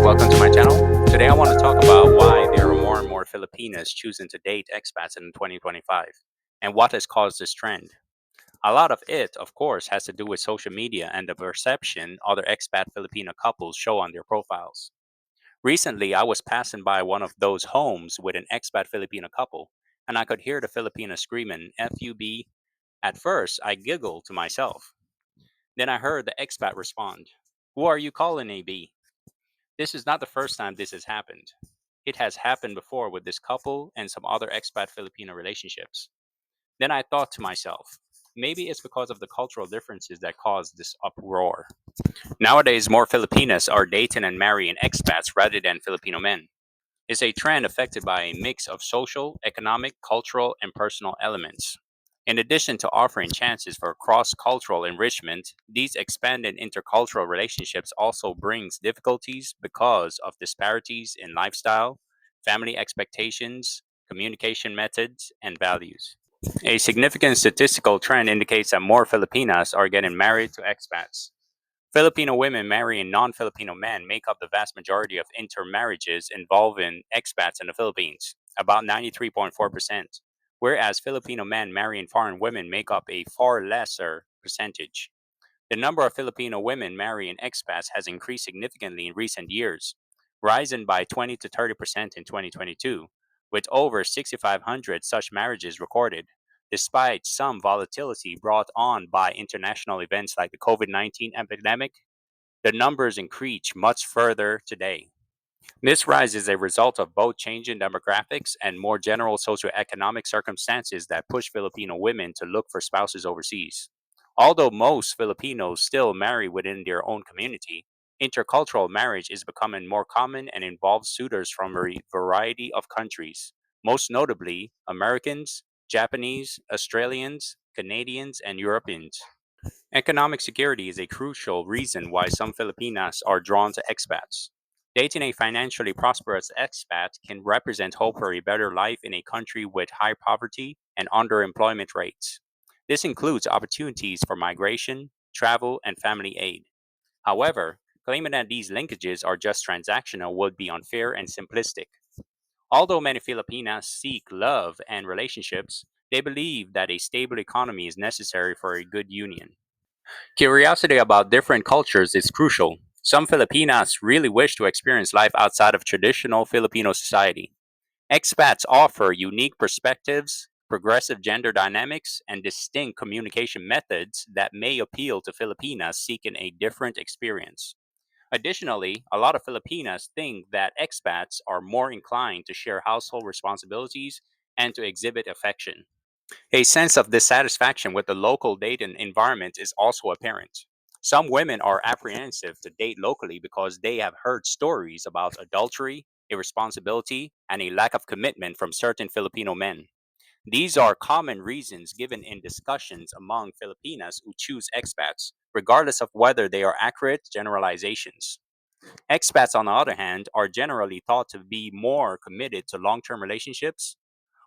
welcome to my channel. Today I want to talk about why there are more and more Filipinas choosing to date expats in 2025 and what has caused this trend. A lot of it, of course, has to do with social media and the perception other expat Filipino couples show on their profiles. Recently, I was passing by one of those homes with an expat Filipino couple, and I could hear the Filipina screaming FUB. At first, I giggled to myself. Then I heard the expat respond, "Who are you calling AB?" This is not the first time this has happened. It has happened before with this couple and some other expat Filipino relationships. Then I thought to myself, maybe it's because of the cultural differences that caused this uproar. Nowadays, more Filipinas are dating and marrying expats rather than Filipino men. It's a trend affected by a mix of social, economic, cultural, and personal elements. In addition to offering chances for cross-cultural enrichment, these expanded intercultural relationships also brings difficulties because of disparities in lifestyle, family expectations, communication methods, and values. A significant statistical trend indicates that more Filipinas are getting married to expats. Filipino women marrying non Filipino men make up the vast majority of intermarriages involving expats in the Philippines, about 93.4%, whereas Filipino men marrying foreign women make up a far lesser percentage. The number of Filipino women marrying expats has increased significantly in recent years, rising by 20 to 30% in 2022, with over 6,500 such marriages recorded, despite some volatility brought on by international events like the COVID-19 epidemic. The numbers increase much further today. This rise is a result of both changing demographics and more general socioeconomic circumstances that push Filipino women to look for spouses overseas. Although most Filipinos still marry within their own community, intercultural marriage is becoming more common and involves suitors from a variety of countries, most notably Americans, Japanese, Australians, Canadians, and Europeans. Economic security is a crucial reason why some Filipinas are drawn to expats. Dating a financially prosperous expat can represent hope for a better life in a country with high poverty and underemployment rates. This includes opportunities for migration, travel, and family aid. However, claiming that these linkages are just transactional would be unfair and simplistic. Although many Filipinas seek love and relationships, they believe that a stable economy is necessary for a good union. Curiosity about different cultures is crucial. Some Filipinas really wish to experience life outside of traditional Filipino society. Expats offer unique perspectives, progressive gender dynamics, and distinct communication methods that may appeal to Filipinas seeking a different experience. Additionally, a lot of Filipinas think that expats are more inclined to share household responsibilities and to exhibit affection. A sense of dissatisfaction with the local dating environment is also apparent. Some women are apprehensive to date locally because they have heard stories about adultery, irresponsibility, and a lack of commitment from certain Filipino men. These are common reasons given in discussions among Filipinas who choose expats, regardless of whether they are accurate generalizations. Expats, on the other hand, are generally thought to be more committed to long term relationships.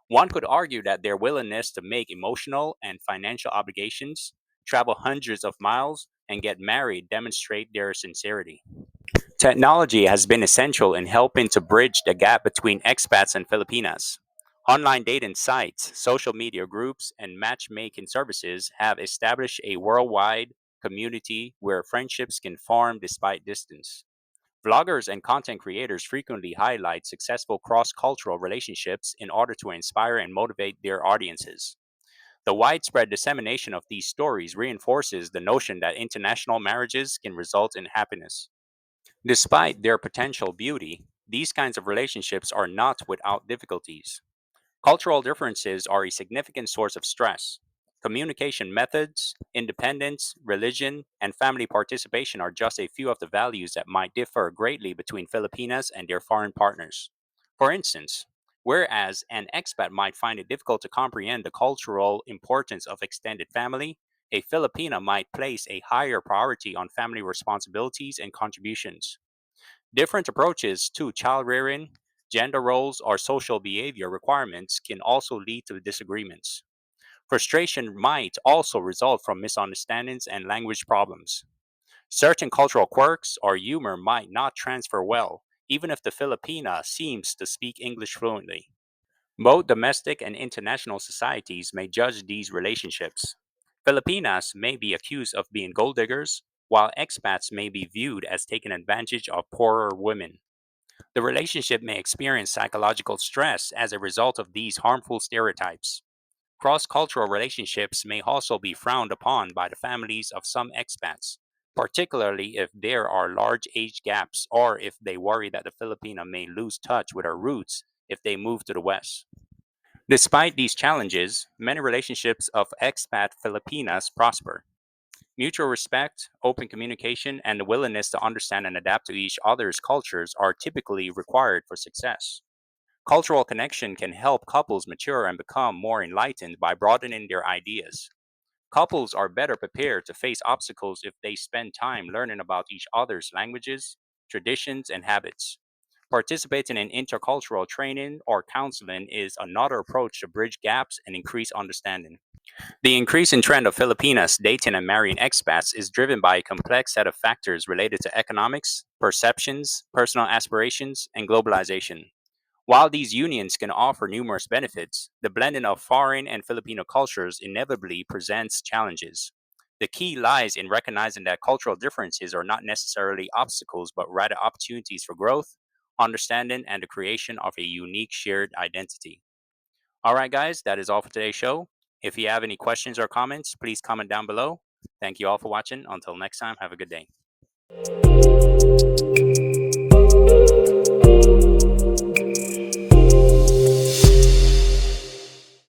One could argue that their willingness to make emotional and financial obligations, travel hundreds of miles, and get married demonstrate their sincerity. Technology has been essential in helping to bridge the gap between expats and Filipinas. Online dating sites, social media groups, and matchmaking services have established a worldwide community where friendships can form despite distance. Vloggers and content creators frequently highlight successful cross cultural relationships in order to inspire and motivate their audiences. The widespread dissemination of these stories reinforces the notion that international marriages can result in happiness. Despite their potential beauty, these kinds of relationships are not without difficulties. Cultural differences are a significant source of stress. Communication methods, independence, religion, and family participation are just a few of the values that might differ greatly between Filipinas and their foreign partners. For instance, whereas an expat might find it difficult to comprehend the cultural importance of extended family, a Filipina might place a higher priority on family responsibilities and contributions. Different approaches to child rearing, gender roles, or social behavior requirements can also lead to disagreements. Frustration might also result from misunderstandings and language problems. Certain cultural quirks or humor might not transfer well, even if the Filipina seems to speak English fluently. Both domestic and international societies may judge these relationships. Filipinas may be accused of being gold diggers, while expats may be viewed as taking advantage of poorer women. The relationship may experience psychological stress as a result of these harmful stereotypes. Cross cultural relationships may also be frowned upon by the families of some expats, particularly if there are large age gaps or if they worry that the Filipina may lose touch with her roots if they move to the West. Despite these challenges, many relationships of expat Filipinas prosper. Mutual respect, open communication, and the willingness to understand and adapt to each other's cultures are typically required for success. Cultural connection can help couples mature and become more enlightened by broadening their ideas. Couples are better prepared to face obstacles if they spend time learning about each other's languages, traditions, and habits. Participating in intercultural training or counseling is another approach to bridge gaps and increase understanding. The increasing trend of Filipinas dating and marrying expats is driven by a complex set of factors related to economics, perceptions, personal aspirations, and globalization. While these unions can offer numerous benefits, the blending of foreign and Filipino cultures inevitably presents challenges. The key lies in recognizing that cultural differences are not necessarily obstacles, but rather opportunities for growth, understanding, and the creation of a unique shared identity. All right, guys, that is all for today's show. If you have any questions or comments, please comment down below. Thank you all for watching. Until next time, have a good day.